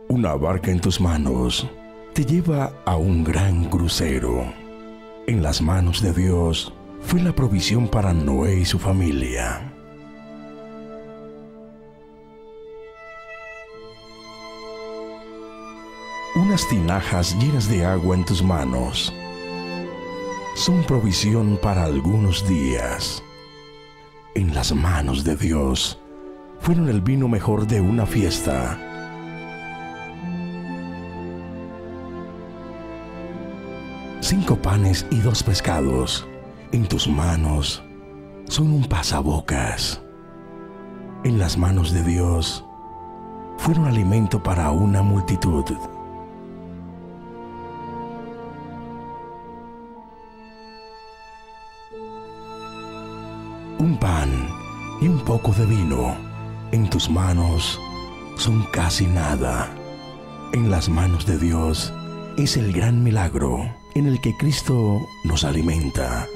Una barca en tus manos te lleva a un gran crucero. En las manos de Dios fue la provisión para Noé y su familia. Unas tinajas llenas de agua en tus manos son provisión para algunos días. En las manos de Dios fueron el vino mejor de una fiesta. Cinco panes y 2 pescados en tus manos son un pasabocas. En las manos de Dios fueron alimento para una multitud. Un pan y un poco de vino en tus manos son casi nada. En las manos de Dios es el gran milagro en el que Cristo nos alimenta.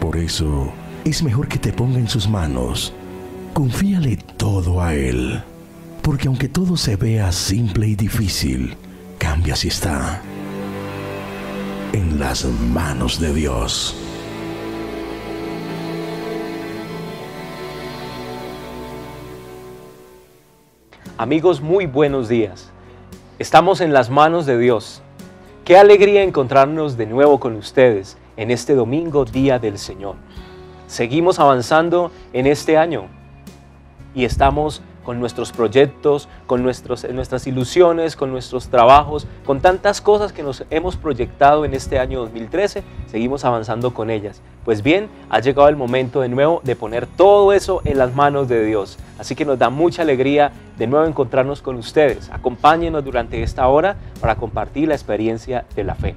Por eso es mejor que te ponga en sus manos. Confíale todo a Él, porque aunque todo se vea simple y difícil, cambia si está en las manos de Dios. Amigos, muy buenos días. Estamos en las manos de Dios. Qué alegría encontrarnos de nuevo con ustedes en este domingo, Día del Señor. Seguimos avanzando en este año y estamos con nuestros proyectos, con nuestras ilusiones, con nuestros trabajos, con tantas cosas que nos hemos proyectado en este año 2013, seguimos avanzando con ellas. Pues bien, ha llegado el momento de nuevo de poner todo eso en las manos de Dios. Así que nos da mucha alegría de nuevo encontrarnos con ustedes. Acompáñenos durante esta hora para compartir la experiencia de la fe.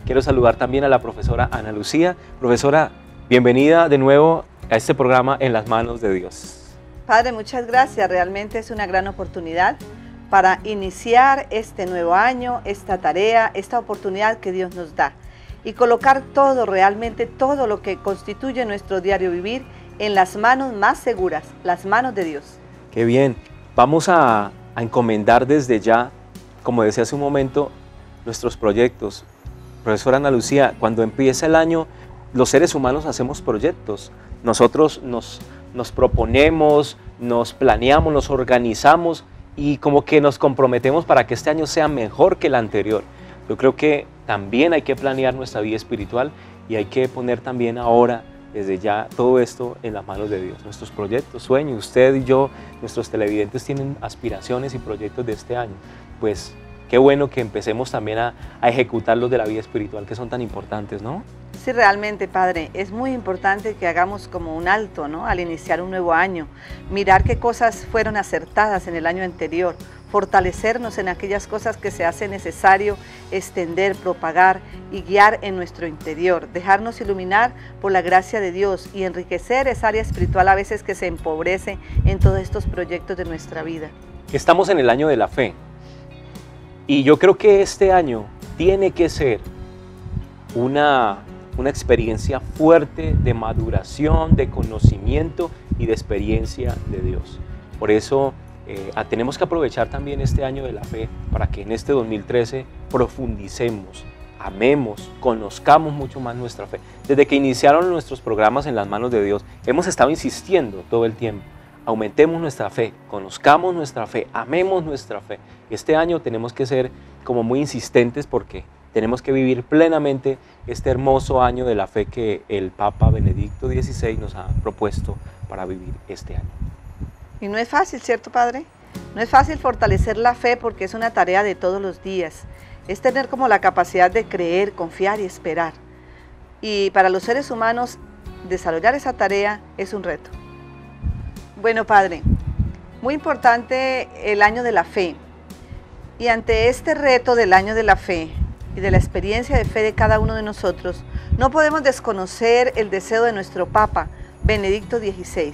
Quiero saludar también a la profesora Ana Lucía. Profesora, bienvenida de nuevo a este programa En las manos de Dios. Padre, muchas gracias. Realmente es una gran oportunidad para iniciar este nuevo año, esta tarea, esta oportunidad que Dios nos da y colocar todo, realmente todo lo que constituye nuestro diario vivir en las manos más seguras, las manos de Dios. Qué bien. Vamos a encomendar desde ya, como decía hace un momento, nuestros proyectos. Profesora Ana Lucía, cuando empieza el año, los seres humanos hacemos proyectos. Nosotros nos proponemos, nos planeamos, nos organizamos y como que nos comprometemos para que este año sea mejor que el anterior. Yo creo que también hay que planear nuestra vida espiritual y hay que poner también ahora, desde ya, todo esto en las manos de Dios. Nuestros proyectos, sueños, usted y yo, nuestros televidentes tienen aspiraciones y proyectos de este año. Pues qué bueno que empecemos también a ejecutar los de la vida espiritual que son tan importantes, ¿no? Sí, realmente, Padre, es muy importante que hagamos como un alto, ¿no? Al iniciar un nuevo año, mirar qué cosas fueron acertadas en el año anterior, fortalecernos en aquellas cosas que se hace necesario extender, propagar y guiar en nuestro interior, dejarnos iluminar por la gracia de Dios y enriquecer esa área espiritual a veces que se empobrece en todos estos proyectos de nuestra vida. Estamos en el año de la fe y yo creo que este año tiene que ser una experiencia fuerte de maduración, de conocimiento y de experiencia de Dios. Por eso tenemos que aprovechar también este año de la fe para que en este 2013 profundicemos, amemos, conozcamos mucho más nuestra fe. Desde que iniciaron nuestros programas En las manos de Dios, hemos estado insistiendo todo el tiempo. Aumentemos nuestra fe, conozcamos nuestra fe, amemos nuestra fe. Este año tenemos que ser como muy insistentes porque tenemos que vivir plenamente este hermoso año de la fe que el Papa Benedicto XVI nos ha propuesto para vivir este año. Y no es fácil, ¿cierto, Padre? No es fácil fortalecer la fe porque es una tarea de todos los días. Es tener como la capacidad de creer, confiar y esperar. Y para los seres humanos, desarrollar esa tarea es un reto. Bueno, Padre, muy importante el año de la fe. Y ante este reto del año de la fe y de la experiencia de fe de cada uno de nosotros, no podemos desconocer el deseo de nuestro Papa, Benedicto XVI,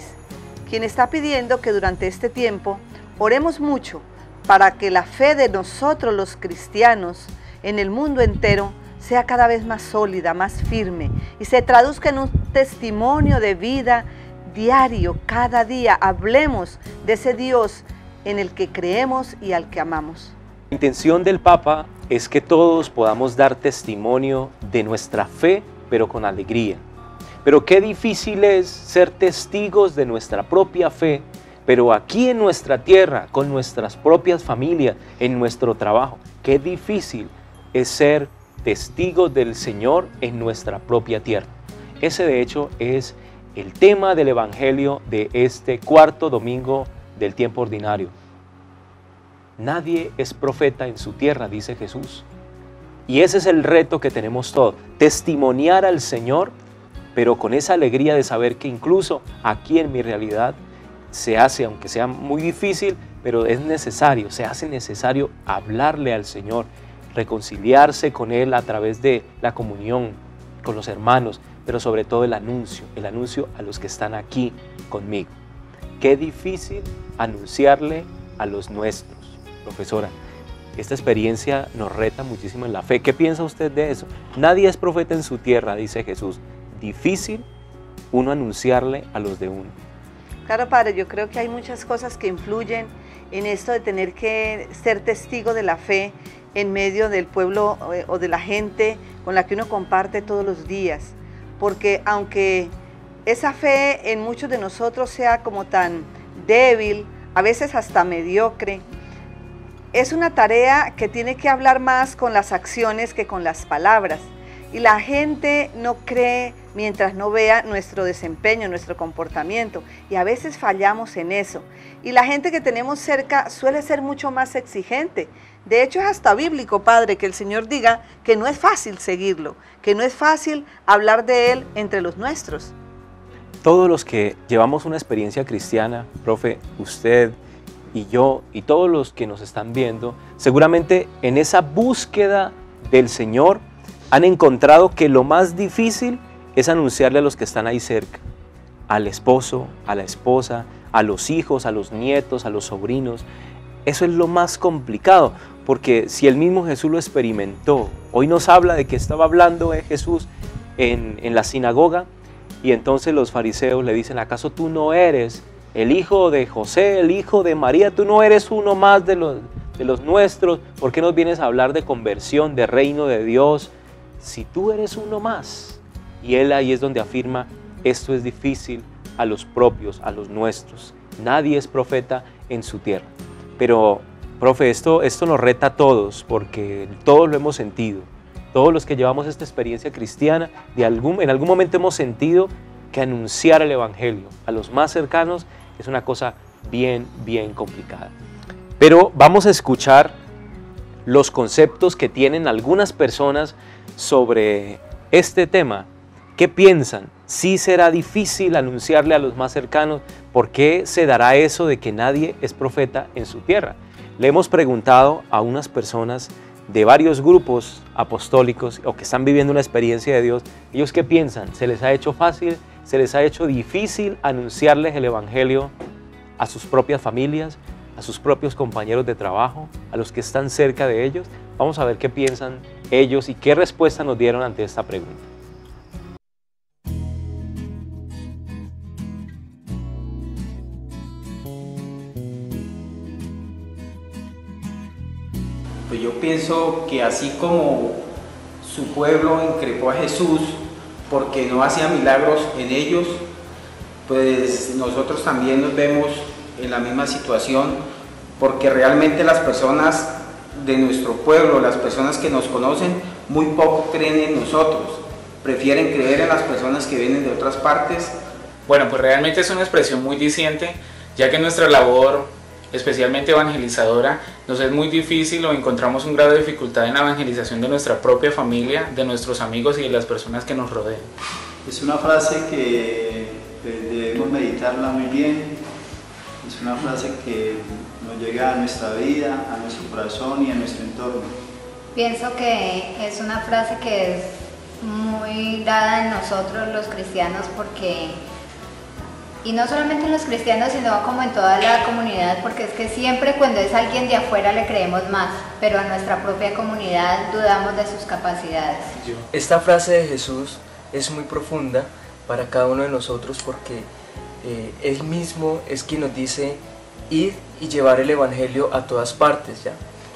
quien está pidiendo que durante este tiempo oremos mucho para que la fe de nosotros los cristianos en el mundo entero sea cada vez más sólida, más firme y se traduzca en un testimonio de vida diario, cada día. Hablemos de ese Dios en el que creemos y al que amamos. La intención del Papa es que todos podamos dar testimonio de nuestra fe, pero con alegría. Pero qué difícil es ser testigos de nuestra propia fe, pero aquí en nuestra tierra, con nuestras propias familias, en nuestro trabajo. Qué difícil es ser testigos del Señor en nuestra propia tierra. Ese de hecho es el tema del Evangelio de este cuarto domingo del tiempo ordinario. Nadie es profeta en su tierra, dice Jesús. Y ese es el reto que tenemos todos, testimoniar al Señor, pero con esa alegría de saber que incluso aquí en mi realidad se hace, aunque sea muy difícil, pero es necesario, se hace necesario hablarle al Señor, reconciliarse con Él a través de la comunión con los hermanos, pero sobre todo el anuncio a los que están aquí conmigo. Qué difícil anunciarle a los nuestros. Profesora, esta experiencia nos reta muchísimo en la fe. ¿Qué piensa usted de eso? Nadie es profeta en su tierra, dice Jesús. Difícil uno anunciarle a los de uno. Claro, Padre, yo creo que hay muchas cosas que influyen en esto de tener que ser testigo de la fe en medio del pueblo o de la gente con la que uno comparte todos los días. Porque aunque esa fe en muchos de nosotros sea como tan débil, a veces hasta mediocre, es una tarea que tiene que hablar más con las acciones que con las palabras. Y la gente no cree mientras no vea nuestro desempeño, nuestro comportamiento. Y a veces fallamos en eso. Y la gente que tenemos cerca suele ser mucho más exigente. De hecho, es hasta bíblico, Padre, que el Señor diga que no es fácil seguirlo, que no es fácil hablar de Él entre los nuestros. Todos los que llevamos una experiencia cristiana, profe, usted y yo y todos los que nos están viendo, seguramente en esa búsqueda del Señor han encontrado que lo más difícil es anunciarle a los que están ahí cerca, al esposo, a la esposa, a los hijos, a los nietos, a los sobrinos. Eso es lo más complicado, porque si el mismo Jesús lo experimentó, hoy nos habla de que estaba hablando Jesús en la sinagoga y entonces los fariseos le dicen, ¿acaso tú no eres el hijo de José, el hijo de María? Tú no eres uno más de los nuestros. ¿Por qué nos vienes a hablar de conversión, de reino de Dios? Si tú eres uno más. Y él ahí es donde afirma, esto es difícil a los propios, a los nuestros. Nadie es profeta en su tierra. Pero, profe, esto nos reta a todos, porque todos lo hemos sentido. Todos los que llevamos esta experiencia cristiana, en algún momento hemos sentido que anunciar el Evangelio a los más cercanos es una cosa bien, bien complicada. Pero vamos a escuchar los conceptos que tienen algunas personas sobre este tema. ¿Qué piensan? ¿Sí será difícil anunciarle a los más cercanos? ¿Por qué se dará eso de que nadie es profeta en su tierra? Le hemos preguntado a unas personas de varios grupos apostólicos o que están viviendo una experiencia de Dios. ¿Ellos qué piensan? ¿Se les ha hecho fácil? ¿Se les ha hecho difícil anunciarles el Evangelio a sus propias familias, a sus propios compañeros de trabajo, a los que están cerca de ellos? Vamos a ver qué piensan ellos y qué respuesta nos dieron ante esta pregunta. Pues yo pienso que así como su pueblo increpó a Jesús porque no hacía milagros en ellos, pues nosotros también nos vemos en la misma situación, porque realmente las personas de nuestro pueblo, las personas que nos conocen, muy poco creen en nosotros, prefieren creer en las personas que vienen de otras partes. Bueno, pues realmente es una expresión muy diciente, ya que nuestra labor, especialmente evangelizadora, nos es muy difícil o encontramos un grado de dificultad en la evangelización de nuestra propia familia, de nuestros amigos y de las personas que nos rodean. Es una frase que debemos meditarla muy bien, es una frase que nos llega a nuestra vida, a nuestro corazón y a nuestro entorno. Pienso que es una frase que es muy dada en nosotros los cristianos porque Y no solamente en los cristianos, sino como en toda la comunidad, porque es que siempre cuando es alguien de afuera le creemos más, pero a nuestra propia comunidad dudamos de sus capacidades. Esta frase de Jesús es muy profunda para cada uno de nosotros porque Él mismo es quien nos dice ir y llevar el Evangelio a todas partes, ¿ya?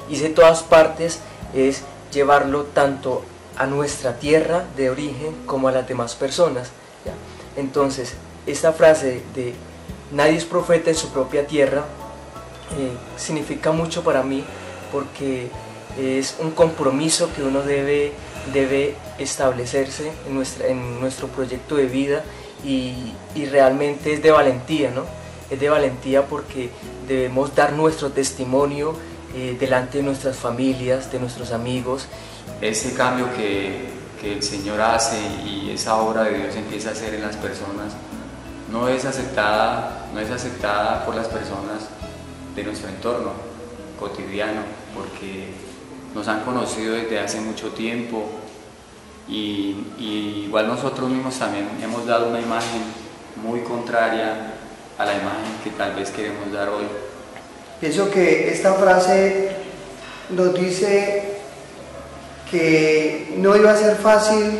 Y ese todas partes es llevarlo tanto a nuestra tierra de origen como a las demás personas, ¿ya? Entonces, esta frase de nadie es profeta en su propia tierra significa mucho para mí porque es un compromiso que uno debe establecerse en nuestro proyecto de vida y realmente es de valentía, ¿no? Es de valentía porque debemos dar nuestro testimonio delante de nuestras familias, de nuestros amigos. Ese cambio que el Señor hace y esa obra de Dios empieza a hacer en las personas no es aceptada por las personas de nuestro entorno cotidiano, porque nos han conocido desde hace mucho tiempo y igual nosotros mismos también hemos dado una imagen muy contraria a la imagen que tal vez queremos dar hoy. Pienso que esta frase nos dice que no iba a ser fácil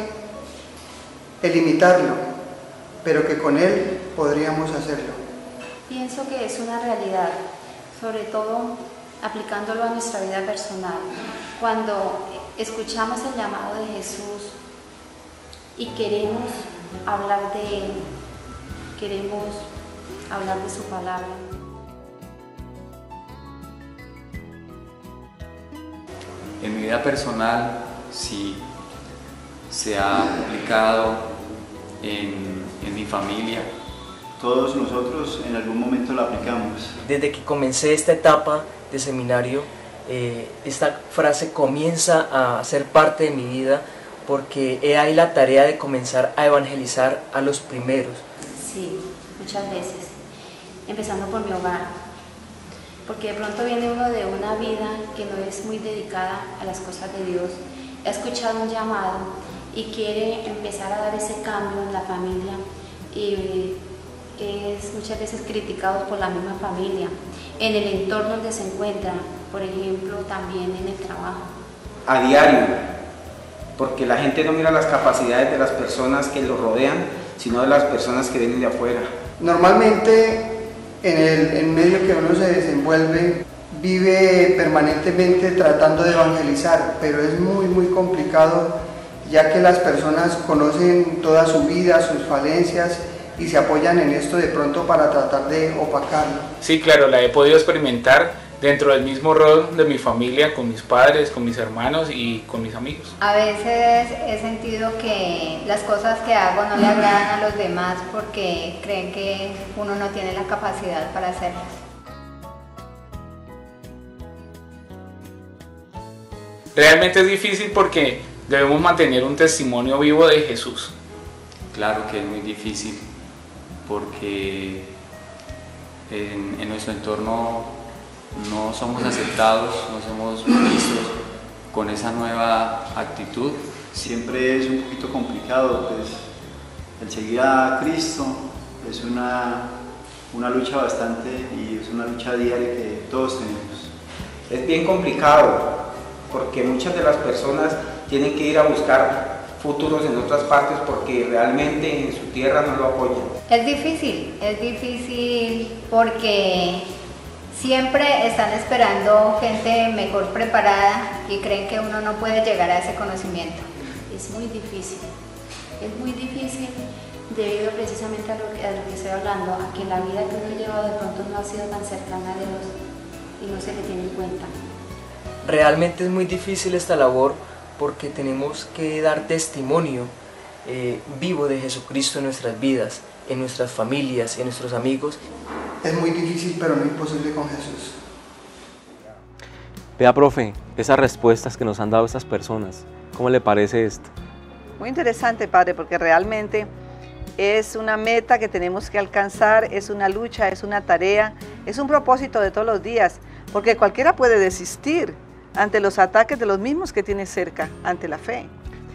el imitarlo, pero que con Él podríamos hacerlo. Pienso que es una realidad, sobre todo aplicándolo a nuestra vida personal. Cuando escuchamos el llamado de Jesús y queremos hablar de Él, queremos hablar de su palabra. En mi vida personal sí se ha aplicado en mi familia. Todos nosotros en algún momento la aplicamos. Desde que comencé esta etapa de seminario, esta frase comienza a ser parte de mi vida porque he ahí la tarea de comenzar a evangelizar a los primeros. Sí, muchas veces, empezando por mi hogar, porque de pronto viene uno de una vida que no es muy dedicada a las cosas de Dios, ha escuchado un llamado y quiere empezar a dar ese cambio en la familia y es muchas veces criticado por la misma familia, en el entorno donde se encuentra, por ejemplo, también en el trabajo. A diario, porque la gente no mira las capacidades de las personas que lo rodean, sino de las personas que vienen de afuera. Normalmente en el medio que uno se desenvuelve, vive permanentemente tratando de evangelizar, pero es muy complicado ya que las personas conocen toda su vida, sus falencias y se apoyan en esto de pronto para tratar de opacarlo. Sí, claro, la he podido experimentar dentro del mismo rol de mi familia, con mis padres, con mis hermanos y con mis amigos. A veces he sentido que las cosas que hago no le agradan a los demás porque creen que uno no tiene la capacidad para hacerlas. Realmente es difícil porque debemos mantener un testimonio vivo de Jesús. Claro que es muy difícil porque en nuestro entorno no somos aceptados, no somos vistos con esa nueva actitud. Siempre es un poquito complicado, pues el seguir a Cristo es una lucha bastante y es una lucha diaria que todos tenemos. Es bien complicado porque muchas de las personas tienen que ir a buscar futuros en otras partes porque realmente en su tierra no lo apoyan. Es difícil porque siempre están esperando gente mejor preparada y creen que uno no puede llegar a ese conocimiento. Es muy difícil debido precisamente a lo que estoy hablando, a que la vida que uno ha llevado de pronto no ha sido tan cercana a Dios y no se le tiene en cuenta. Realmente es muy difícil esta labor porque tenemos que dar testimonio vivo de Jesucristo en nuestras vidas, en nuestras familias, en nuestros amigos. Es muy difícil, pero no imposible con Jesús. Vea, profe, esas respuestas que nos han dado estas personas, ¿cómo le parece esto? Muy interesante, padre, porque realmente es una meta que tenemos que alcanzar, es una lucha, es una tarea, es un propósito de todos los días, porque cualquiera puede desistir ante los ataques de los mismos que tiene cerca, ante la fe.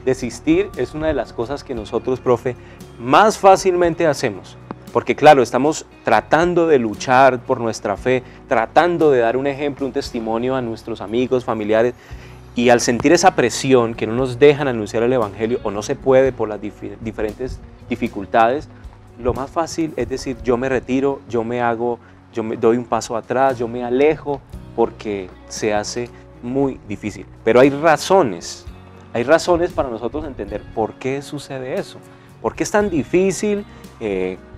Desistir es una de las cosas que nosotros, profe, más fácilmente hacemos. Porque claro, estamos tratando de luchar por nuestra fe, tratando de dar un ejemplo, un testimonio a nuestros amigos, familiares, y al sentir esa presión que no nos dejan anunciar el Evangelio o no se puede por las diferentes dificultades, lo más fácil es decir, yo me retiro, yo me doy un paso atrás, yo me alejo, porque se hace muy difícil. Pero hay razones para nosotros entender por qué sucede eso, por qué es tan difícil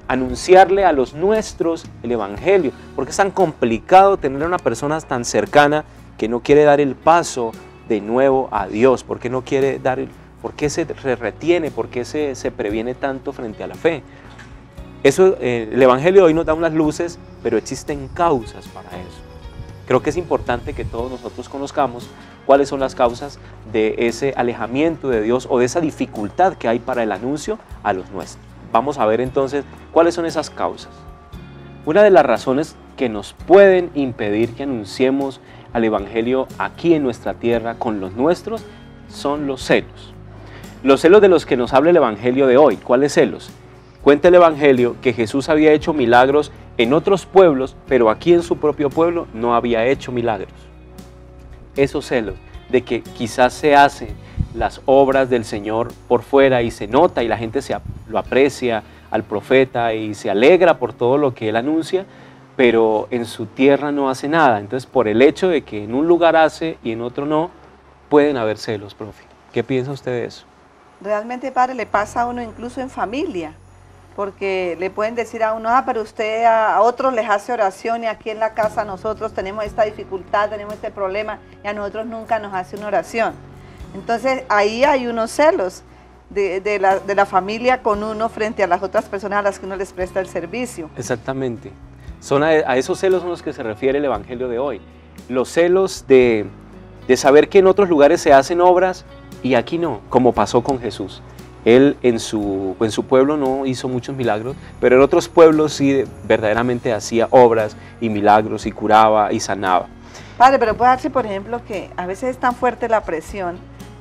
anunciarle a los nuestros el Evangelio, por qué es tan complicado tener a una persona tan cercana que no quiere dar el paso de nuevo a Dios, por qué no quiere por qué se retiene, por qué se previene tanto frente a la fe. Eso, el Evangelio hoy nos da unas luces, pero existen causas para eso. Creo que es importante que todos nosotros conozcamos cuáles son las causas de ese alejamiento de Dios o de esa dificultad que hay para el anuncio a los nuestros. Vamos a ver entonces cuáles son esas causas. Una de las razones que nos pueden impedir que anunciemos al Evangelio aquí en nuestra tierra con los nuestros son los celos. Los celos de los que nos habla el Evangelio de hoy. ¿Cuáles celos? Cuenta el Evangelio que Jesús había hecho milagros en otros pueblos, pero aquí en su propio pueblo no había hecho milagros. Esos celos de que quizás se hacen las obras del Señor por fuera y se nota y la gente lo aprecia al profeta y se alegra por todo lo que él anuncia, pero en su tierra no hace nada. Entonces, por el hecho de que en un lugar hace y en otro no, pueden haber celos, profe. ¿Qué piensa usted de eso? Realmente, padre, le pasa a uno incluso en familia. Porque le pueden decir a uno, pero usted a otros les hace oración y aquí en la casa nosotros tenemos esta dificultad, tenemos este problema y a nosotros nunca nos hace una oración. Entonces ahí hay unos celos de la familia con uno frente a las otras personas a las que uno les presta el servicio. Exactamente. A esos celos son los que se refiere el Evangelio de hoy. Los celos de saber que en otros lugares se hacen obras y aquí no, como pasó con Jesús. Él en su pueblo no hizo muchos milagros, pero en otros pueblos sí verdaderamente hacía obras y milagros y curaba y sanaba. Padre, pero puede darse, por ejemplo, que a veces es tan fuerte la presión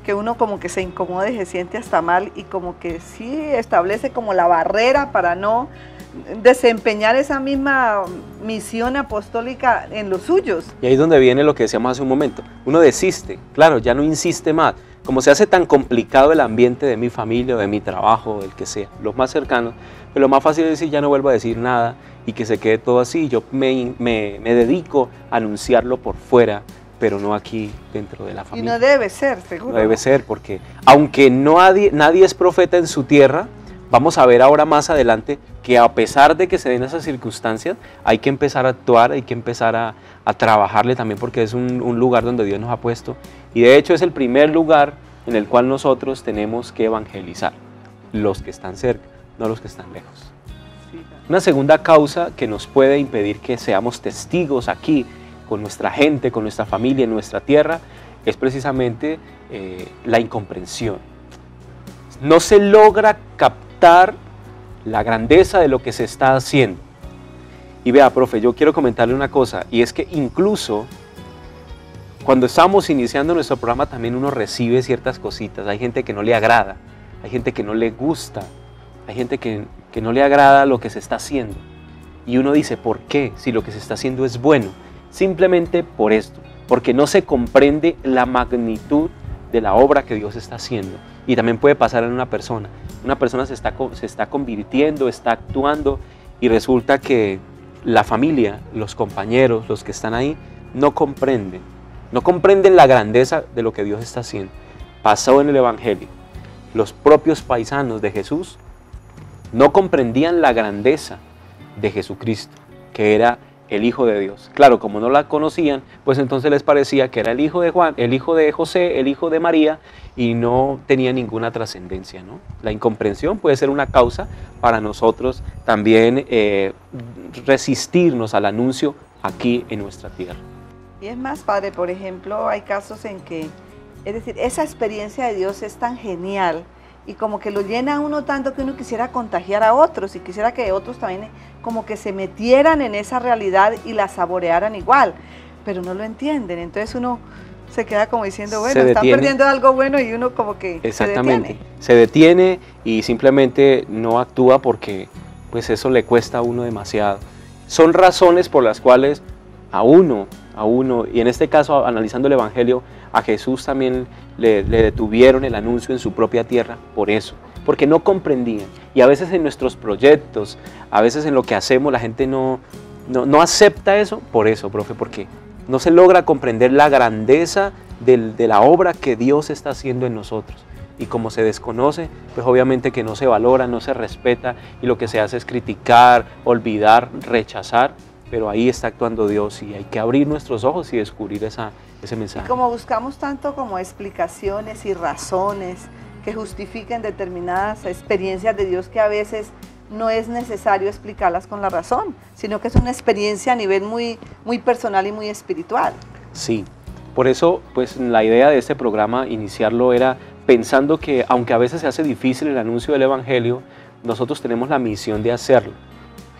que uno como que se incomoda y se siente hasta mal y como que sí establece como la barrera para no desempeñar esa misma misión apostólica en los suyos. Y ahí es donde viene lo que decíamos hace un momento. Uno desiste, claro, ya no insiste más. Como se hace tan complicado el ambiente de mi familia, de mi trabajo, del que sea, los más cercanos, pero lo más fácil es decir, ya no vuelvo a decir nada y que se quede todo así. Yo me dedico a anunciarlo por fuera, pero no aquí dentro de la familia. Y no debe ser, seguro. No debe ser, porque aunque nadie es profeta en su tierra, vamos a ver ahora más adelante que a pesar de que se den esas circunstancias, hay que empezar a actuar, hay que empezar a trabajarle también porque es un lugar donde Dios nos ha puesto. Y de hecho es el primer lugar en el cual nosotros tenemos que evangelizar, los que están cerca, no los que están lejos. Una segunda causa que nos puede impedir que seamos testigos aquí, con nuestra gente, con nuestra familia, en nuestra tierra, es precisamente la incomprensión. No se logra captar la grandeza de lo que se está haciendo. Y vea, profe, yo quiero comentarle una cosa, y es que incluso cuando estamos iniciando nuestro programa también uno recibe ciertas cositas. Hay gente que no le agrada, hay gente que no le gusta, hay gente que no le agrada lo que se está haciendo. Y uno dice, ¿por qué? Si lo que se está haciendo es bueno. Simplemente por esto, porque no se comprende la magnitud de la obra que Dios está haciendo. Y también puede pasar en una persona. Una persona se está convirtiendo, está actuando y resulta que la familia, los compañeros, los que están ahí, no comprenden la grandeza de lo que Dios está haciendo. Pasó en el Evangelio. Los propios paisanos de Jesús no comprendían la grandeza de Jesucristo, que era el Hijo de Dios. Claro, como no la conocían, pues entonces les parecía que era el hijo de Juan, el hijo de José, el hijo de María, y no tenía ninguna trascendencia, ¿no? La incomprensión puede ser una causa para nosotros también resistirnos al anuncio aquí en nuestra tierra. Y es más, padre, por ejemplo, hay casos en que, es decir, esa experiencia de Dios es tan genial y como que lo llena a uno tanto que uno quisiera contagiar a otros y quisiera que otros también como que se metieran en esa realidad y la saborearan igual, pero no lo entienden. Entonces uno se queda como diciendo, bueno, están perdiendo algo bueno y uno como que exactamente, se detiene y simplemente no actúa porque pues eso le cuesta a uno demasiado. Son razones por las cuales a uno, y en este caso analizando el Evangelio, a Jesús también le detuvieron el anuncio en su propia tierra por eso, porque no comprendían. Y a veces en nuestros proyectos, a veces en lo que hacemos, la gente no acepta eso, por eso, profe, porque no se logra comprender la grandeza de la obra que Dios está haciendo en nosotros. Y como se desconoce, pues obviamente que no se valora, no se respeta, y lo que se hace es criticar, olvidar, rechazar, pero ahí está actuando Dios y hay que abrir nuestros ojos y descubrir ese mensaje. Y como buscamos tanto como explicaciones y razones que justifiquen determinadas experiencias de Dios, que a veces no es necesario explicarlas con la razón, sino que es una experiencia a nivel muy, muy personal y muy espiritual. Sí, por eso pues la idea de este programa, iniciarlo, era pensando que aunque a veces se hace difícil el anuncio del Evangelio, nosotros tenemos la misión de hacerlo.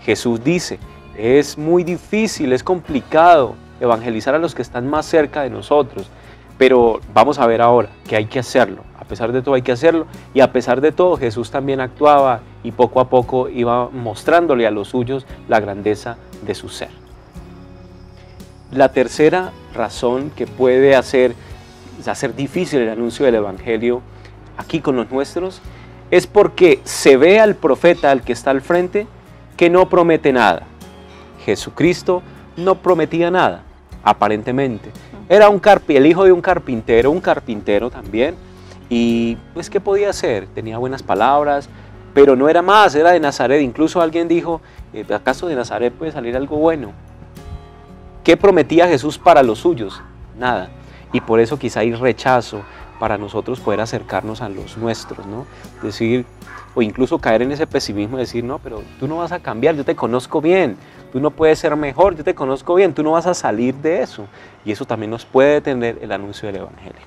Jesús dice, es muy difícil, es complicado evangelizar a los que están más cerca de nosotros, pero vamos a ver ahora que hay que hacerlo. A pesar de todo hay que hacerlo, y a pesar de todo Jesús también actuaba y poco a poco iba mostrándole a los suyos la grandeza de su ser. La tercera razón que puede hacer difícil el anuncio del Evangelio aquí con los nuestros es porque se ve al profeta, al que está al frente, que no promete nada. Jesucristo no prometía nada, aparentemente. Era el hijo de un carpintero también, y pues ¿qué podía hacer? Tenía buenas palabras, pero no era más, era de Nazaret. Incluso alguien dijo, ¿acaso de Nazaret puede salir algo bueno? ¿Qué prometía Jesús para los suyos? Nada. Y por eso quizá hay rechazo para nosotros poder acercarnos a los nuestros, ¿no? Decir, o incluso caer en ese pesimismo y decir, no, pero tú no vas a cambiar, yo te conozco bien, tú no puedes ser mejor, yo te conozco bien, tú no vas a salir de eso. Y eso también nos puede detener el anuncio del Evangelio.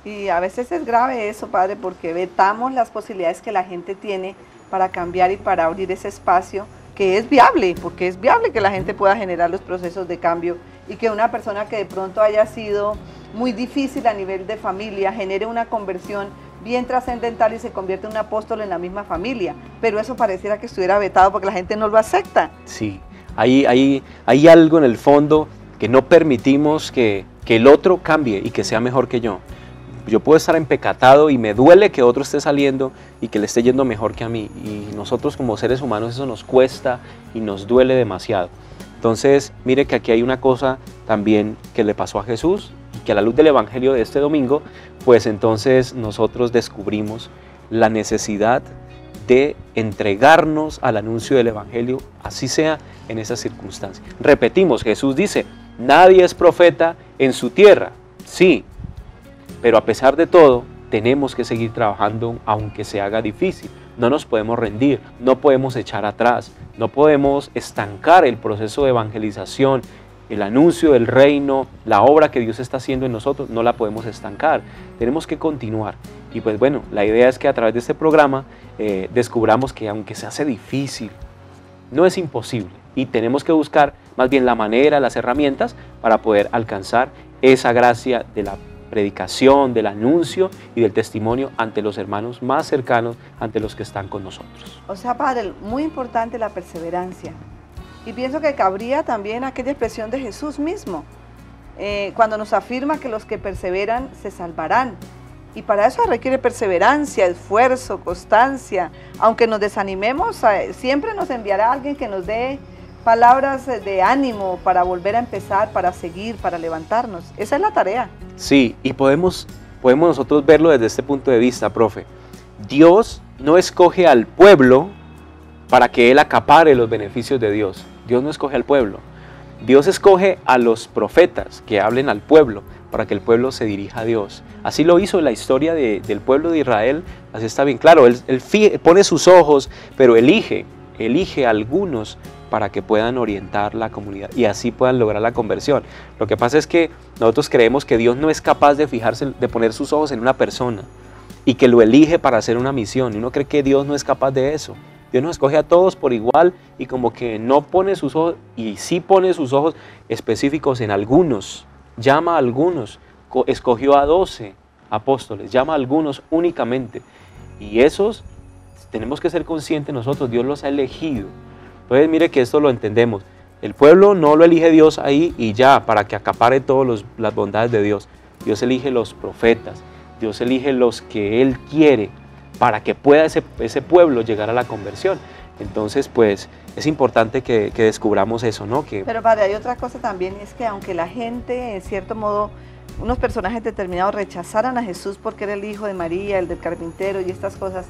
Y a veces es grave eso, Padre, porque vetamos las posibilidades que la gente tiene para cambiar y para abrir ese espacio que es viable, porque es viable que la gente pueda generar los procesos de cambio y que una persona que de pronto haya sido muy difícil a nivel de familia genere una conversión bien trascendental y se convierte en un apóstol en la misma familia, pero eso pareciera que estuviera vetado porque la gente no lo acepta. Sí, hay algo en el fondo que no permitimos que el otro cambie y que sea mejor que yo. Yo puedo estar empecatado y me duele que otro esté saliendo y que le esté yendo mejor que a mí, y nosotros como seres humanos eso nos cuesta y nos duele demasiado. Entonces, mire que aquí hay una cosa también que le pasó a Jesús, y que a la luz del Evangelio de este domingo, pues entonces nosotros descubrimos la necesidad de entregarnos al anuncio del Evangelio, así sea en esas circunstancias. Repetimos, Jesús dice, nadie es profeta en su tierra, sí, pero a pesar de todo, tenemos que seguir trabajando aunque se haga difícil. No nos podemos rendir, no podemos echar atrás, no podemos estancar el proceso de evangelización, el anuncio del reino, la obra que Dios está haciendo en nosotros, no la podemos estancar. Tenemos que continuar. Y pues bueno, la idea es que a través de este programa descubramos que aunque se hace difícil, no es imposible. Y tenemos que buscar más bien la manera, las herramientas para poder alcanzar esa gracia de la predicación, del anuncio y del testimonio ante los hermanos más cercanos, ante los que están con nosotros. O sea, Padre, muy importante la perseverancia. Y pienso que cabría también aquella expresión de Jesús mismo, cuando nos afirma que los que perseveran se salvarán. Y para eso requiere perseverancia, esfuerzo, constancia. Aunque nos desanimemos, siempre nos enviará alguien que nos dé palabras de ánimo para volver a empezar, para seguir, para levantarnos. Esa es la tarea. Sí, y podemos nosotros verlo desde este punto de vista, profe. Dios no escoge al pueblo para que Él acapare los beneficios de Dios. Dios no escoge al pueblo. Dios escoge a los profetas que hablen al pueblo para que el pueblo se dirija a Dios. Así lo hizo en la historia del pueblo de Israel, así está bien claro. Él pone sus ojos, pero elige a algunos para que puedan orientar la comunidad y así puedan lograr la conversión. Lo que pasa es que nosotros creemos que Dios no es capaz de poner sus ojos en una persona y que lo elige para hacer una misión. Y uno cree que Dios no es capaz de eso. Dios nos escoge a todos por igual y como que no pone sus ojos, y sí pone sus ojos específicos en algunos, llama a algunos, escogió a 12 apóstoles, llama a algunos únicamente. Y esos tenemos que ser conscientes nosotros, Dios los ha elegido Entonces mire que esto lo entendemos. El pueblo no lo elige Dios ahí y ya, para que acapare todas las bondades de Dios. Dios elige los profetas, Dios elige los que Él quiere para que pueda ese pueblo llegar a la conversión. Entonces, pues, es importante que descubramos eso, ¿no? Pero padre, hay otra cosa también, es que aunque la gente, en cierto modo, unos personajes determinados rechazaran a Jesús porque era el hijo de María, el del carpintero y estas cosas,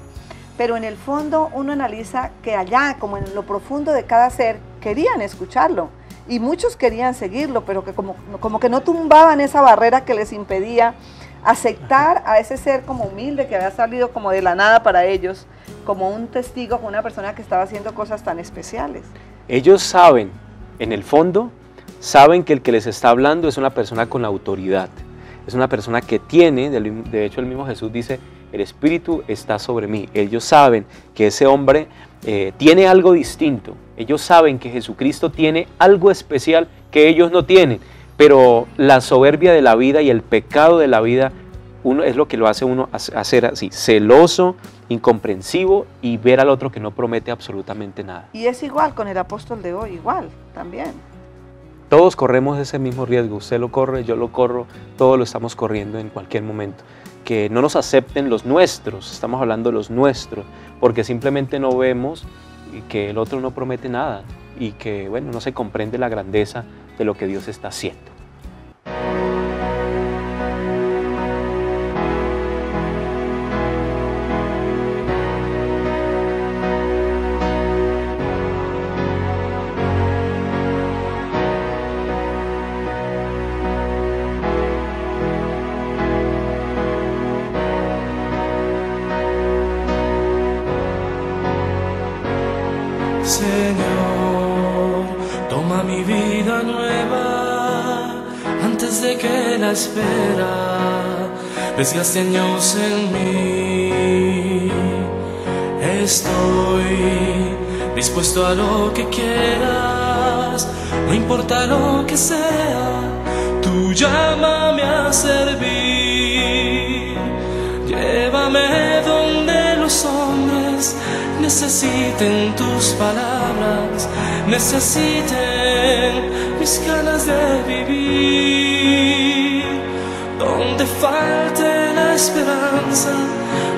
pero en el fondo uno analiza que allá, como en lo profundo de cada ser, querían escucharlo y muchos querían seguirlo, pero que como que no tumbaban esa barrera que les impedía aceptar a ese ser como humilde que había salido como de la nada para ellos, como un testigo, como una persona que estaba haciendo cosas tan especiales. Ellos saben, en el fondo, saben que el que les está hablando es una persona con autoridad, es una persona que tiene, de hecho el mismo Jesús dice, el Espíritu está sobre mí. Ellos saben que ese hombre tiene algo distinto, ellos saben que Jesucristo tiene algo especial que ellos no tienen, pero la soberbia de la vida y el pecado de la vida es lo que lo hace uno hacer así, celoso, incomprensivo y ver al otro que no promete absolutamente nada. Y es igual con el apóstol de hoy, igual, también. Todos corremos ese mismo riesgo, usted lo corre, yo lo corro, todos lo estamos corriendo en cualquier momento. Que no nos acepten los nuestros, estamos hablando de los nuestros, porque simplemente no vemos que el otro no promete nada y que, bueno, no se comprende la grandeza de lo que Dios está haciendo. Señor, toma mi vida nueva antes de que la espera desgaste años en mí. Estoy dispuesto a lo que quieras, no importa lo que sea, tú llámame a servir. Llévame donde los hombres necesiten tus palabras, necesiten mis ganas de vivir. Donde falte la esperanza,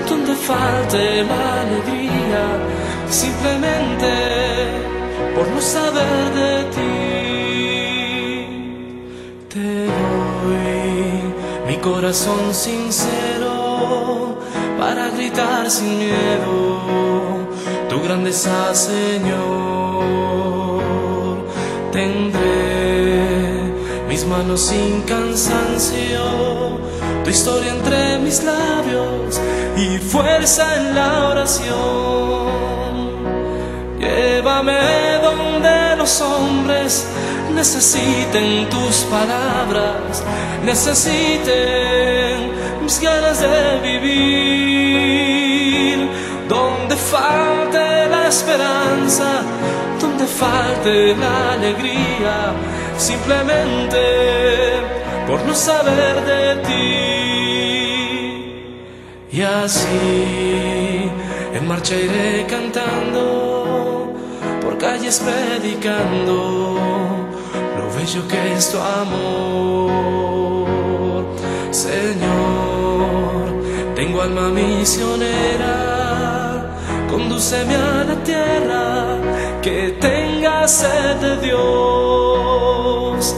donde falte la alegría, simplemente por no saber de ti. Te doy mi corazón sincero para gritar sin miedo tu grandeza, Señor. Tendré mis manos sin cansancio, tu historia entre mis labios y fuerza en la oración. Llévame donde los hombres necesiten tus palabras, necesiten mis ganas de vivir. Donde falte la esperanza, donde falte la alegría, simplemente por no saber de ti. Y así en marcha iré cantando, por calles predicando lo bello que es tu amor. Señor, tengo alma misionera, condúceme a la tierra que tenga sed de Dios.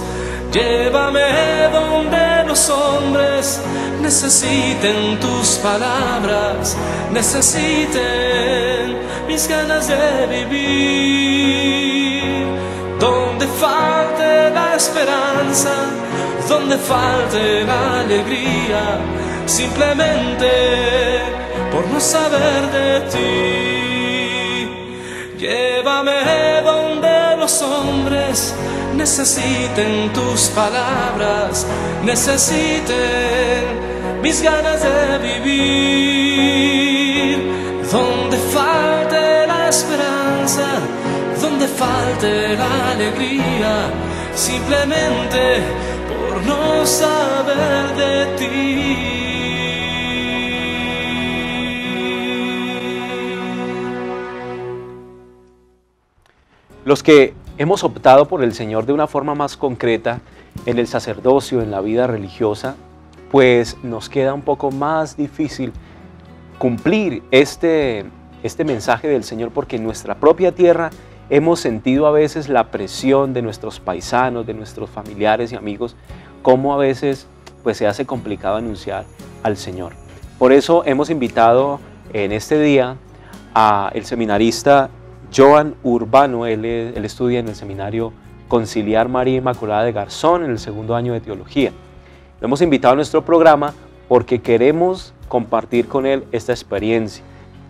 Llévame donde los hombres necesiten tus palabras, necesiten mis ganas de vivir. Donde falte la esperanza, donde falte la alegría, simplemente por no saber de ti. Llévame donde los hombres necesiten tus palabras, necesiten mis ganas de vivir. Donde falte la esperanza, donde falte la alegría, simplemente por no saber de ti. Los que hemos optado por el Señor de una forma más concreta en el sacerdocio, en la vida religiosa, pues nos queda un poco más difícil cumplir este mensaje del Señor, porque en nuestra propia tierra hemos sentido a veces la presión de nuestros paisanos, de nuestros familiares y amigos, cómo a veces pues se hace complicado anunciar al Señor. Por eso hemos invitado en este día al seminarista Joan Urbano. Él estudia en el Seminario Conciliar María Inmaculada de Garzón en el segundo año de Teología. Lo hemos invitado a nuestro programa porque queremos compartir con él esta experiencia.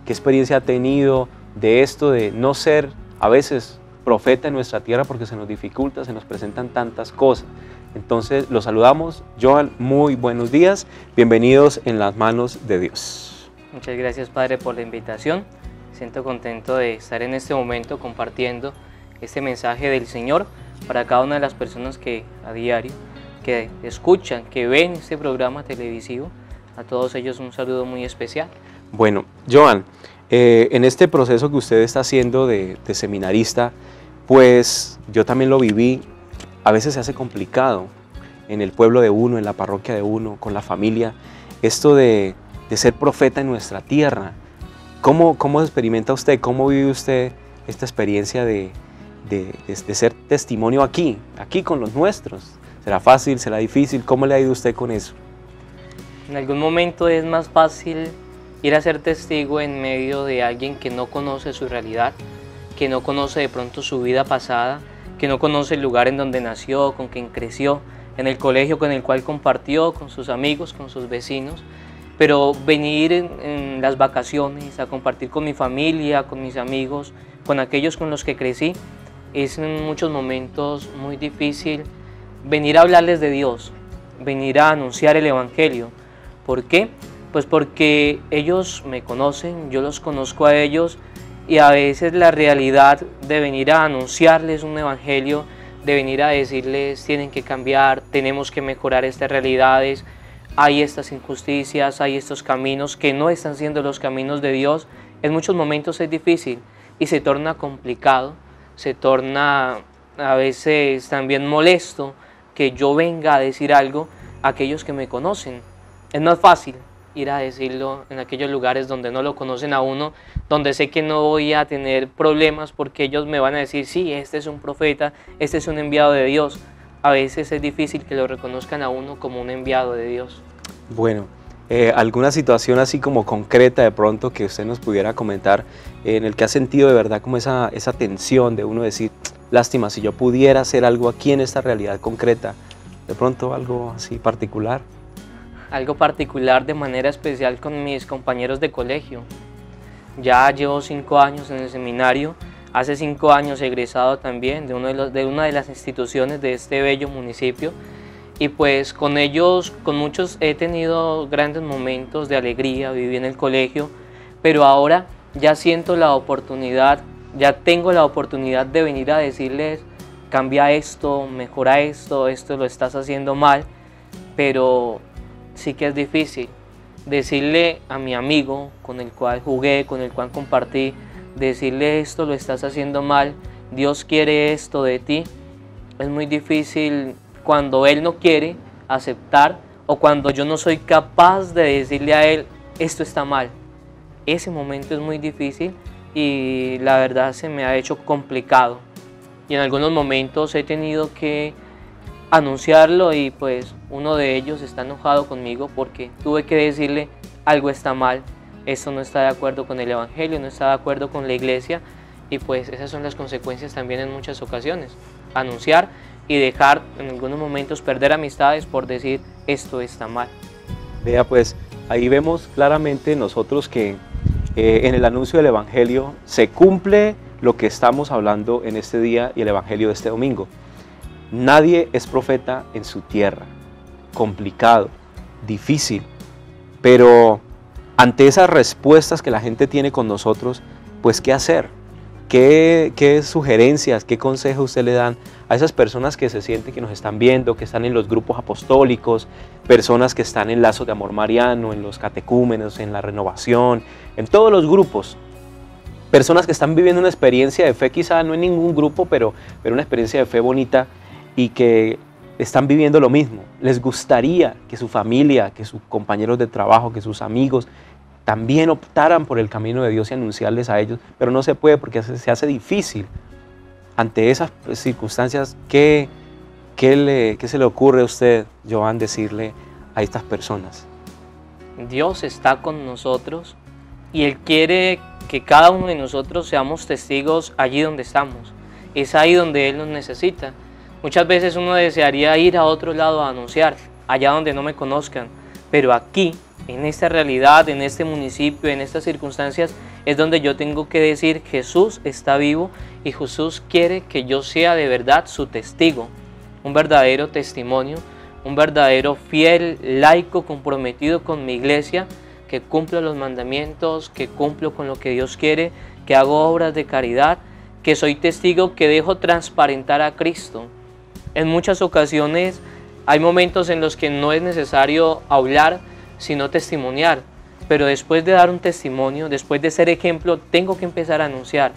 ¿Qué experiencia ha tenido de esto de no ser a veces profeta en nuestra tierra porque se nos dificulta, se nos presentan tantas cosas? Entonces los saludamos. Joan, muy buenos días, bienvenidos en las manos de Dios. Muchas gracias, Padre, por la invitación. Siento contento de estar en este momento compartiendo este mensaje del Señor para cada una de las personas que a diario, que escuchan, que ven este programa televisivo. A todos ellos un saludo muy especial. Bueno, Joan, en este proceso que usted está haciendo de seminarista, pues yo también lo viví. A veces se hace complicado en el pueblo de uno, en la parroquia de uno, con la familia, esto de ser profeta en nuestra tierra. ¿Cómo experimenta usted, cómo vive usted esta experiencia de ser testimonio aquí con los nuestros? ¿Será fácil, será difícil? ¿Cómo le ha ido usted con eso? En algún momento es más fácil ir a ser testigo en medio de alguien que no conoce su realidad, que no conoce de pronto su vida pasada, que no conoce el lugar en donde nació, con quien creció, en el colegio con el cual compartió, con sus amigos, con sus vecinos. Pero venir en las vacaciones a compartir con mi familia, con mis amigos, con aquellos con los que crecí, es en muchos momentos muy difícil venir a hablarles de Dios, venir a anunciar el Evangelio. ¿Por qué? Pues porque ellos me conocen, yo los conozco a ellos, y a veces la realidad de venir a anunciarles un evangelio, de venir a decirles tienen que cambiar, tenemos que mejorar estas realidades, hay estas injusticias, hay estos caminos que no están siendo los caminos de Dios, en muchos momentos es difícil y se torna complicado, se torna a veces también molesto que yo venga a decir algo a aquellos que me conocen. Es más fácil ir a decirlo en aquellos lugares donde no lo conocen a uno, donde sé que no voy a tener problemas porque ellos me van a decir, sí, este es un profeta, este es un enviado de Dios. A veces es difícil que lo reconozcan a uno como un enviado de Dios. Bueno, ¿alguna situación así como concreta de pronto que usted nos pudiera comentar en el que ha sentido de verdad como esa tensión de uno decir, lástima, si yo pudiera hacer algo aquí en esta realidad concreta, de pronto algo así particular? Algo particular de manera especial con mis compañeros de colegio. Ya llevo 5 años en el seminario, hace 5 años egresado también de una de las instituciones de este bello municipio, y pues con ellos, con muchos he tenido grandes momentos de alegría, viví en el colegio, pero ahora ya siento la oportunidad, ya tengo la oportunidad de venir a decirles, cambia esto, mejora esto, esto lo estás haciendo mal, pero sí que es difícil decirle a mi amigo con el cual jugué, con el cual compartí, decirle esto lo estás haciendo mal, Dios quiere esto de ti. Es muy difícil cuando Él no quiere aceptar o cuando yo no soy capaz de decirle a Él esto está mal. Ese momento es muy difícil y la verdad se me ha hecho complicado. Y en algunos momentos he tenido que anunciarlo y pues uno de ellos está enojado conmigo porque tuve que decirle algo está mal, esto no está de acuerdo con el Evangelio, no está de acuerdo con la iglesia, y pues esas son las consecuencias también en muchas ocasiones, anunciar y dejar en algunos momentos perder amistades por decir esto está mal. Vea, pues ahí vemos claramente nosotros que en el anuncio del Evangelio se cumple lo que estamos hablando en este día y el Evangelio de este domingo. Nadie es profeta en su tierra. Complicado, difícil, pero ante esas respuestas que la gente tiene con nosotros, pues ¿qué hacer? ¿Qué sugerencias, qué consejos usted le dan a esas personas que se sienten que nos están viendo, que están en los grupos apostólicos, personas que están en Lazos de Amor Mariano, en los catecúmenos, en la Renovación, en todos los grupos? personas que están viviendo una experiencia de fe, quizá no en ningún grupo, pero una experiencia de fe bonita y que están viviendo lo mismo. Les gustaría que su familia, que sus compañeros de trabajo, que sus amigos también optaran por el camino de Dios y anunciarles a ellos, pero no se puede porque se hace difícil. Ante esas circunstancias, ¿qué se le ocurre a usted, Joan, decirle a estas personas? Dios está con nosotros y Él quiere que cada uno de nosotros seamos testigos allí donde estamos. Es ahí donde Él nos necesita. Muchas veces uno desearía ir a otro lado a anunciar, allá donde no me conozcan, pero aquí, en esta realidad, en este municipio, en estas circunstancias, es donde yo tengo que decir: Jesús está vivo y Jesús quiere que yo sea de verdad su testigo, un verdadero testimonio, un verdadero fiel laico comprometido con mi iglesia, que cumplo los mandamientos, que cumplo con lo que Dios quiere, que hago obras de caridad, que soy testigo, que dejo transparentar a Cristo. En muchas ocasiones hay momentos en los que no es necesario hablar, sino testimoniar, pero después de dar un testimonio, después de ser ejemplo, tengo que empezar a anunciar.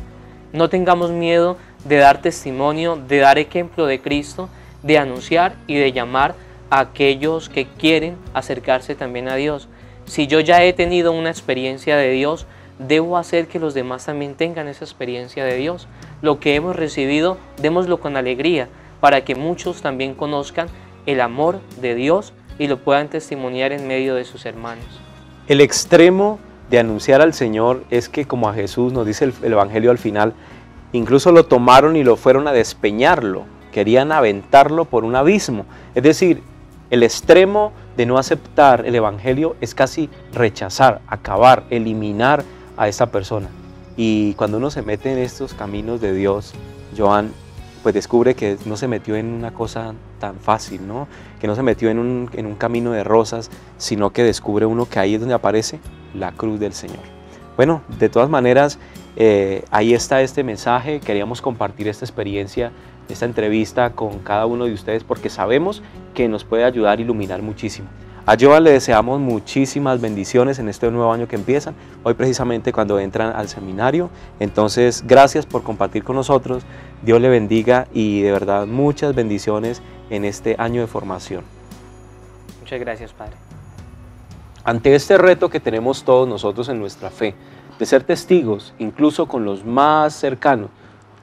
No tengamos miedo de dar testimonio, de dar ejemplo de Cristo, de anunciar y de llamar a aquellos que quieren acercarse también a Dios. Si yo ya he tenido una experiencia de Dios, debo hacer que los demás también tengan esa experiencia de Dios. Lo que hemos recibido, démoslo con alegría, para que muchos también conozcan el amor de Dios y lo puedan testimoniar en medio de sus hermanos. El extremo de anunciar al Señor es que, como a Jesús nos dice el Evangelio al final, incluso lo tomaron y lo fueron a despeñarlo, querían aventarlo por un abismo. Es decir, el extremo de no aceptar el Evangelio es casi rechazar, acabar, eliminar a esa persona. Y cuando uno se mete en estos caminos de Dios, Joan, pues descubre que no se metió en una cosa tan fácil, ¿no? Que no se metió en un camino de rosas, sino que descubre uno que ahí es donde aparece la cruz del Señor. Bueno, de todas maneras, ahí está este mensaje. Queríamos compartir esta experiencia, esta entrevista con cada uno de ustedes, porque sabemos que nos puede ayudar a iluminar muchísimo. A Joan le deseamos muchísimas bendiciones en este nuevo año que empieza, hoy precisamente cuando entran al seminario. Entonces, gracias por compartir con nosotros, Dios le bendiga y de verdad muchas bendiciones en este año de formación. Muchas gracias, Padre. Ante este reto que tenemos todos nosotros en nuestra fe, de ser testigos, incluso con los más cercanos,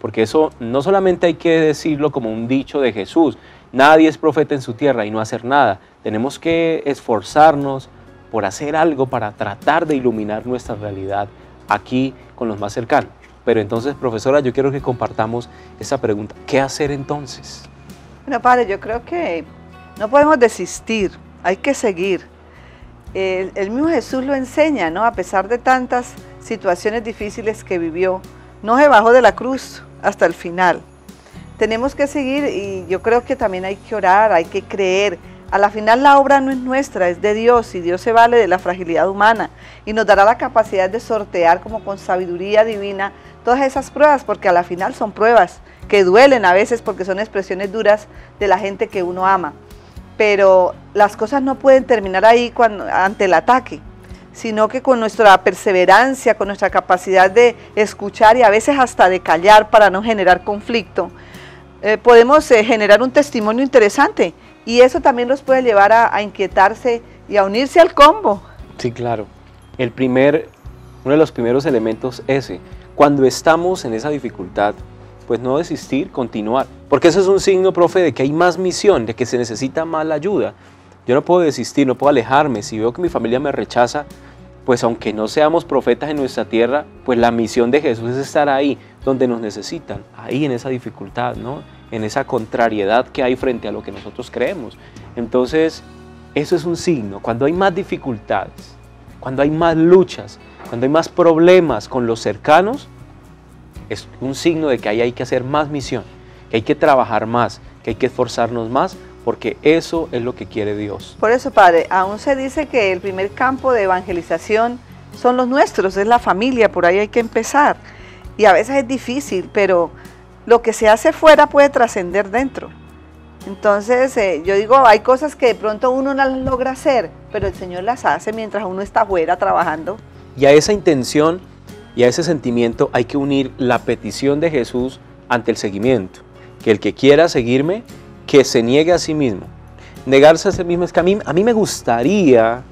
porque eso no solamente hay que decirlo como un dicho de Jesús, nadie es profeta en su tierra y no hacer nada. Tenemos que esforzarnos por hacer algo para tratar de iluminar nuestra realidad aquí con los más cercanos. Pero entonces, profesora, yo quiero que compartamos esa pregunta. ¿Qué hacer entonces? Bueno, padre, yo creo que no podemos desistir, hay que seguir. El mismo Jesús lo enseña, ¿no? A pesar de tantas situaciones difíciles que vivió, no se bajó de la cruz hasta el final. Tenemos que seguir y yo creo que también hay que orar, hay que creer. A la final la obra no es nuestra, es de Dios, y Dios se vale de la fragilidad humana y nos dará la capacidad de sortear como con sabiduría divina todas esas pruebas, porque a la final son pruebas que duelen a veces porque son expresiones duras de la gente que uno ama. Pero las cosas no pueden terminar ahí ante el ataque, sino que con nuestra perseverancia, con nuestra capacidad de escuchar y a veces hasta de callar para no generar conflicto, podemos generar un testimonio interesante y eso también los puede llevar a inquietarse y a unirse al combo. Sí, claro. Uno de los primeros elementos ese, cuando estamos en esa dificultad, pues no desistir, continuar, porque eso es un signo, profe, de que hay más misión, de que se necesita más la ayuda. Yo no puedo desistir, no puedo alejarme. Si veo que mi familia me rechaza, pues aunque no seamos profetas en nuestra tierra, pues la misión de Jesús es estar ahí, donde nos necesitan, ahí en esa dificultad, ¿no? En esa contrariedad que hay frente a lo que nosotros creemos. Entonces, eso es un signo. Cuando hay más dificultades, cuando hay más luchas, cuando hay más problemas con los cercanos, es un signo de que ahí hay que hacer más misión, que hay que trabajar más, que hay que esforzarnos más, porque eso es lo que quiere Dios. Por eso, padre, aún se dice que el primer campo de evangelización son los nuestros, es la familia, por ahí hay que empezar. Y a veces es difícil, pero lo que se hace fuera puede trascender dentro. Entonces, yo digo, hay cosas que de pronto uno no las logra hacer, pero el Señor las hace mientras uno está afuera trabajando. Y a esa intención Y a ese sentimiento hay que unir la petición de Jesús ante el seguimiento. Que el que quiera seguirme, que se niegue a sí mismo. Negarse a sí mismo es que a mí me gustaría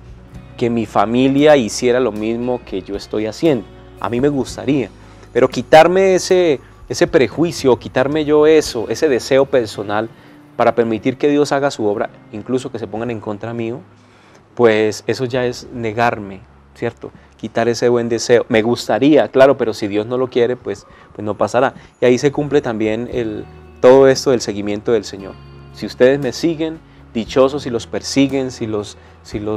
que mi familia hiciera lo mismo que yo estoy haciendo. A mí me gustaría. Pero quitarme ese prejuicio, quitarme yo ese deseo personal para permitir que Dios haga su obra, incluso que se pongan en contra mío, pues eso ya es negarme, ¿cierto? Quitar ese buen deseo. Me gustaría, claro, pero si Dios no lo quiere, pues no pasará. Y ahí se cumple también todo esto del seguimiento del Señor. Si ustedes me siguen, dichosos si los persiguen, si los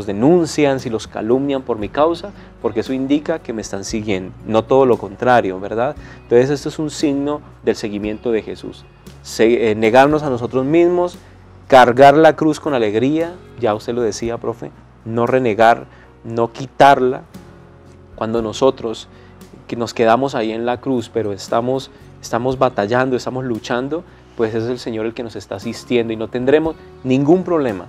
denuncian, si los calumnian por mi causa, porque eso indica que me están siguiendo, no todo lo contrario, ¿verdad? Entonces esto es un signo del seguimiento de Jesús. Negarnos a nosotros mismos, cargar la cruz con alegría, ya usted lo decía, profe, no renegar, no quitarla. Cuando nosotros que nos quedamos ahí en la cruz, pero estamos batallando, estamos luchando, pues es el Señor el que nos está asistiendo y no tendremos ningún problema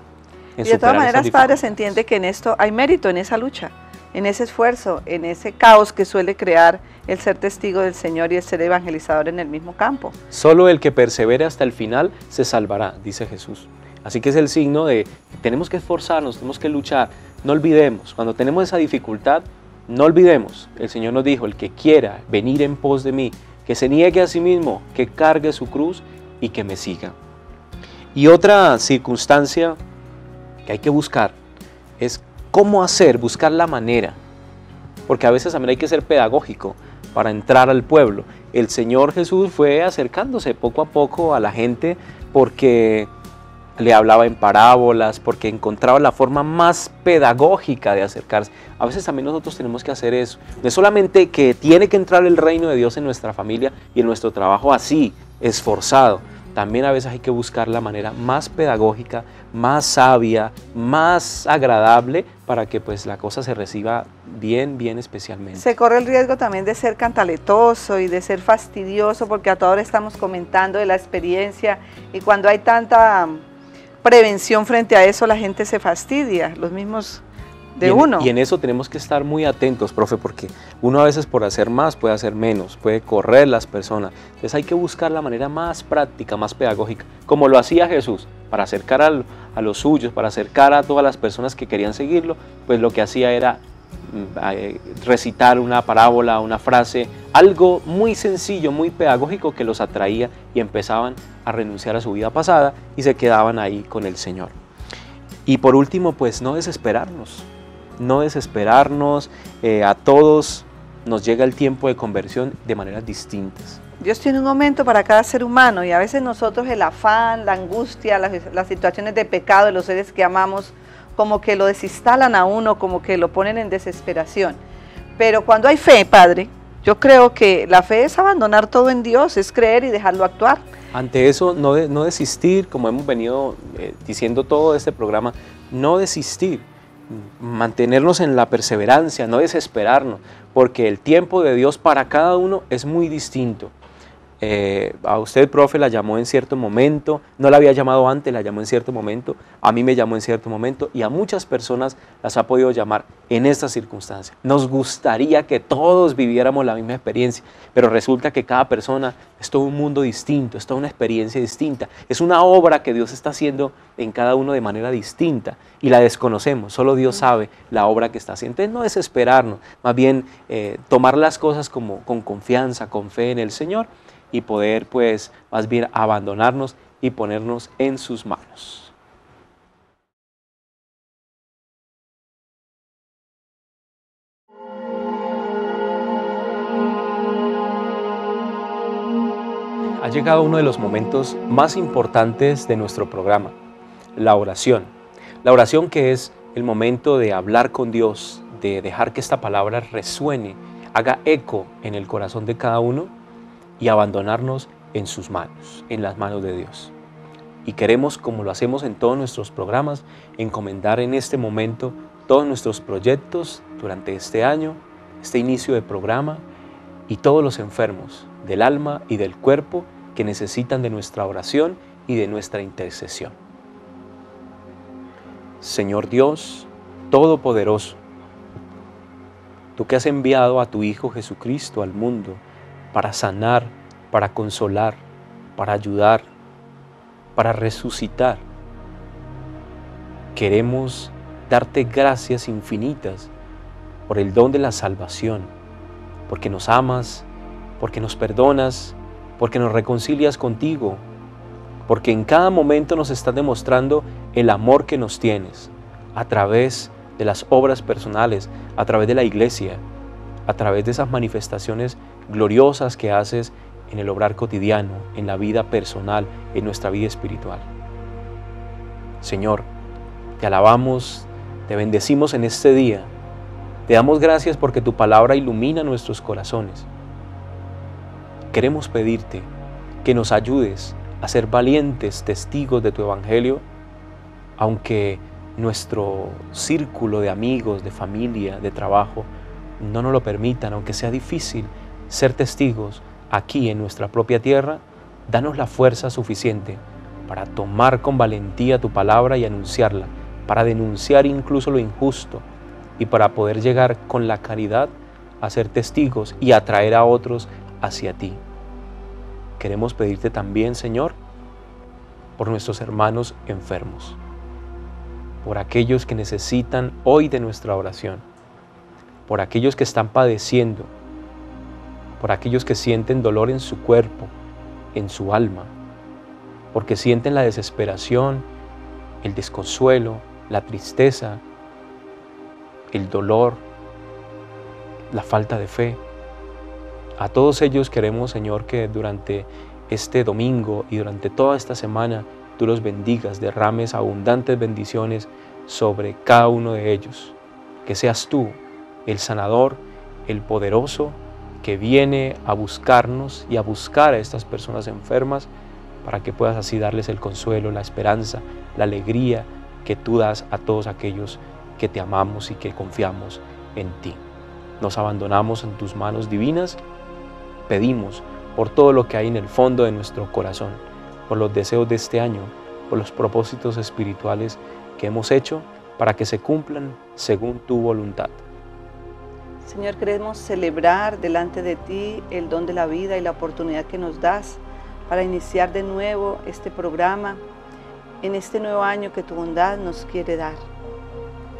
en superar. Y de todas maneras, padre, se entiende que en esto hay mérito, en esa lucha, en ese esfuerzo, en ese caos que suele crear el ser testigo del Señor y el ser evangelizador en el mismo campo. Solo el que persevere hasta el final se salvará, dice Jesús. Así que es el signo de tenemos que esforzarnos, tenemos que luchar. No olvidemos, cuando tenemos esa dificultad, no olvidemos, el Señor nos dijo, el que quiera venir en pos de mí, que se niegue a sí mismo, que cargue su cruz y que me siga. Y otra circunstancia que hay que buscar es cómo buscar la manera, porque a veces también hay que ser pedagógico para entrar al pueblo. El Señor Jesús fue acercándose poco a poco a la gente porque le hablaba en parábolas, porque encontraba la forma más pedagógica de acercarse. A veces también nosotros tenemos que hacer eso. No es solamente que tiene que entrar el reino de Dios en nuestra familia y en nuestro trabajo así, esforzado. También a veces hay que buscar la manera más pedagógica, más sabia, más agradable para que pues la cosa se reciba bien especialmente. Se corre el riesgo también de ser cantaletoso y de ser fastidioso, porque a toda hora estamos comentando de la experiencia y cuando hay tanta prevención frente a eso, la gente se fastidia, los mismos de uno. Y en eso tenemos que estar muy atentos, profe, porque uno a veces por hacer más puede hacer menos, puede correr las personas. Entonces hay que buscar la manera más práctica, más pedagógica, como lo hacía Jesús, para acercar a los suyos, para acercar a todas las personas que querían seguirlo, pues lo que hacía era recitar una parábola, una frase, algo muy sencillo, muy pedagógico que los atraía y empezaban a renunciar a su vida pasada y se quedaban ahí con el Señor. Y por último, pues no desesperarnos, a todos nos llega el tiempo de conversión de maneras distintas. Dios tiene un momento para cada ser humano y a veces nosotros el afán, la angustia, las situaciones de pecado de los seres que amamos, como que lo desinstalan a uno, como que lo ponen en desesperación. Pero cuando hay fe, Padre, yo creo que la fe es abandonar todo en Dios, es creer y dejarlo actuar. Ante eso, no desistir, como hemos venido diciendo todo este programa, no desistir, mantenernos en la perseverancia, no desesperarnos, porque el tiempo de Dios para cada uno es muy distinto. A usted, profe, la llamó en cierto momento, no la había llamado antes, la llamó en cierto momento, a mí me llamó en cierto momento y a muchas personas las ha podido llamar en estas circunstancias. Nos gustaría que todos viviéramos la misma experiencia, pero resulta que cada persona es todo un mundo distinto, es toda una experiencia distinta, es una obra que Dios está haciendo en cada uno de manera distinta y la desconocemos, solo Dios sabe la obra que está haciendo. Entonces no desesperarnos, más bien tomar las cosas con confianza, con fe en el Señor, y poder pues más bien abandonarnos y ponernos en sus manos. Ha llegado uno de los momentos más importantes de nuestro programa, la oración. La oración que es el momento de hablar con Dios, de dejar que esta palabra resuene, haga eco en el corazón de cada uno y abandonarnos en sus manos, en las manos de Dios. Y queremos, como lo hacemos en todos nuestros programas, encomendar en este momento todos nuestros proyectos durante este año, este inicio de programa y todos los enfermos del alma y del cuerpo que necesitan de nuestra oración y de nuestra intercesión. Señor Dios Todopoderoso, tú que has enviado a tu Hijo Jesucristo al mundo para sanar, para consolar, para ayudar, para resucitar. Queremos darte gracias infinitas por el don de la salvación, porque nos amas, porque nos perdonas, porque nos reconcilias contigo, porque en cada momento nos estás demostrando el amor que nos tienes a través de las obras personales, a través de la iglesia, a través de esas manifestaciones gloriosas que haces en el obrar cotidiano, en la vida personal, en nuestra vida espiritual. Señor, te alabamos, te bendecimos en este día, te damos gracias porque tu palabra ilumina nuestros corazones. Queremos pedirte que nos ayudes a ser valientes testigos de tu evangelio, aunque nuestro círculo de amigos, de familia, de trabajo no nos lo permitan, aunque sea difícil ser testigos aquí en nuestra propia tierra. Danos la fuerza suficiente para tomar con valentía tu palabra y anunciarla, para denunciar incluso lo injusto y para poder llegar con la caridad a ser testigos y atraer a otros hacia ti. Queremos pedirte también, Señor, por nuestros hermanos enfermos, por aquellos que necesitan hoy de nuestra oración, por aquellos que están padeciendo, por aquellos que sienten dolor en su cuerpo, en su alma, porque sienten la desesperación, el desconsuelo, la tristeza, el dolor, la falta de fe. A todos ellos queremos, Señor, que durante este domingo y durante toda esta semana tú los bendigas, derrames abundantes bendiciones sobre cada uno de ellos. Que seas tú el sanador, el poderoso, que viene a buscarnos y a buscar a estas personas enfermas para que puedas así darles el consuelo, la esperanza, la alegría que tú das a todos aquellos que te amamos y que confiamos en ti. Nos abandonamos en tus manos divinas, pedimos por todo lo que hay en el fondo de nuestro corazón, por los deseos de este año, por los propósitos espirituales que hemos hecho para que se cumplan según tu voluntad. Señor, queremos celebrar delante de ti el don de la vida y la oportunidad que nos das para iniciar de nuevo este programa en este nuevo año que tu bondad nos quiere dar.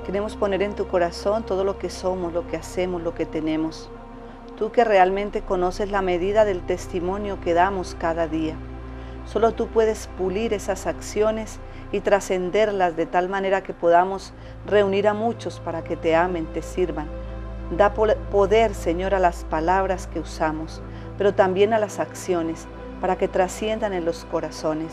Queremos poner en tu corazón todo lo que somos, lo que hacemos, lo que tenemos. Tú que realmente conoces la medida del testimonio que damos cada día. Solo tú puedes pulir esas acciones y trascenderlas de tal manera que podamos reunir a muchos para que te amen, te sirvan. Da poder, Señor, a las palabras que usamos, pero también a las acciones, para que trasciendan en los corazones.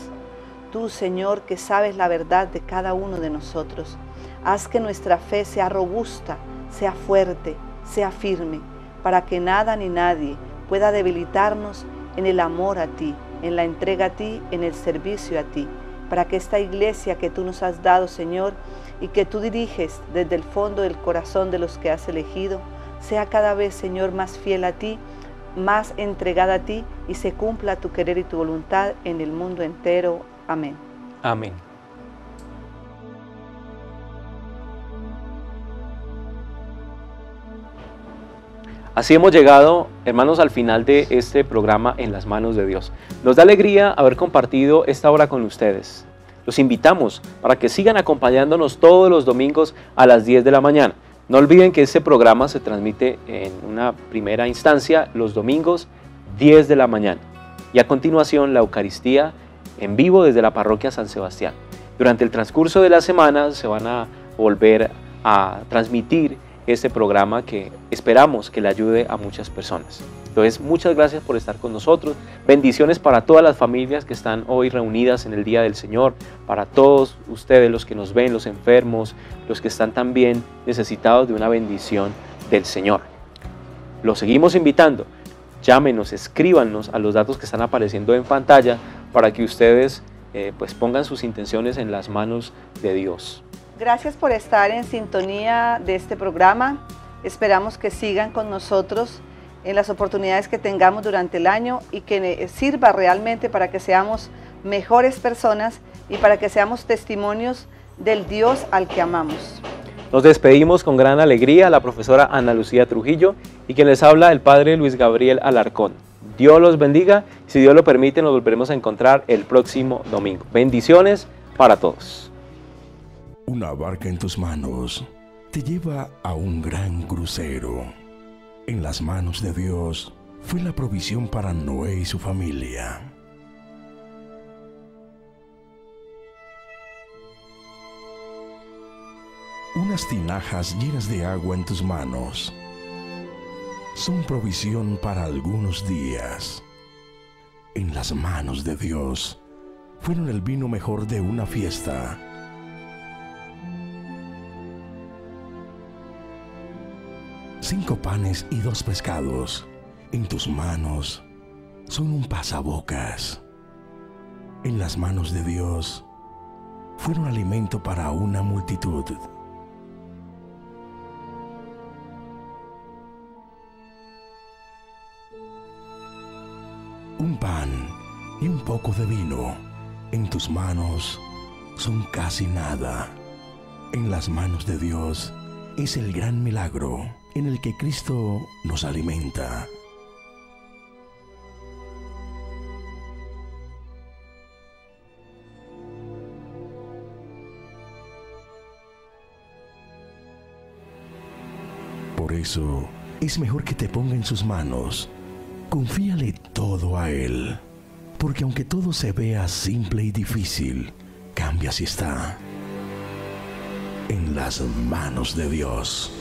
Tú, Señor, que sabes la verdad de cada uno de nosotros, haz que nuestra fe sea robusta, sea fuerte, sea firme, para que nada ni nadie pueda debilitarnos en el amor a ti, en la entrega a ti, en el servicio a ti, para que esta iglesia que tú nos has dado, Señor, y que tú diriges desde el fondo del corazón de los que has elegido, sea cada vez, Señor, más fiel a ti, más entregada a ti, y se cumpla tu querer y tu voluntad en el mundo entero. Amén. Amén. Así hemos llegado, hermanos, al final de este programa En las manos de Dios. Nos da alegría haber compartido esta hora con ustedes. Los invitamos para que sigan acompañándonos todos los domingos a las 10 de la mañana. No olviden que este programa se transmite en una primera instancia los domingos 10 de la mañana. Y a continuación la Eucaristía en vivo desde la parroquia San Sebastián. Durante el transcurso de la semana se van a volver a transmitir este programa que esperamos que le ayude a muchas personas. Entonces, muchas gracias por estar con nosotros. Bendiciones para todas las familias que están hoy reunidas en el Día del Señor, para todos ustedes, los que nos ven, los enfermos, los que están también necesitados de una bendición del Señor. Los seguimos invitando. Llámenos, escríbanos a los datos que están apareciendo en pantalla para que ustedes pues pongan sus intenciones en las manos de Dios. Gracias por estar en sintonía de este programa. Esperamos que sigan con nosotros en las oportunidades que tengamos durante el año y que sirva realmente para que seamos mejores personas y para que seamos testimonios del Dios al que amamos. Nos despedimos con gran alegría la profesora Ana Lucía Trujillo y quien les habla el padre Luis Gabriel Alarcón. Dios los bendiga. Si Dios lo permite, nos volveremos a encontrar el próximo domingo. Bendiciones para todos. Una barca en tus manos te lleva a un gran crucero. En las manos de Dios fue la provisión para Noé y su familia. Unas tinajas llenas de agua en tus manos son provisión para algunos días. En las manos de Dios fueron el vino mejor de una fiesta. Cinco panes y 2 pescados en tus manos son un pasabocas. En las manos de Dios fueron alimento para una multitud. Un pan y un poco de vino en tus manos son casi nada. En las manos de Dios es el gran milagro en el que Cristo nos alimenta. Por eso es mejor que te ponga en sus manos. Confíale todo a Él, porque aunque todo se vea simple y difícil, cambia si está en las manos de Dios.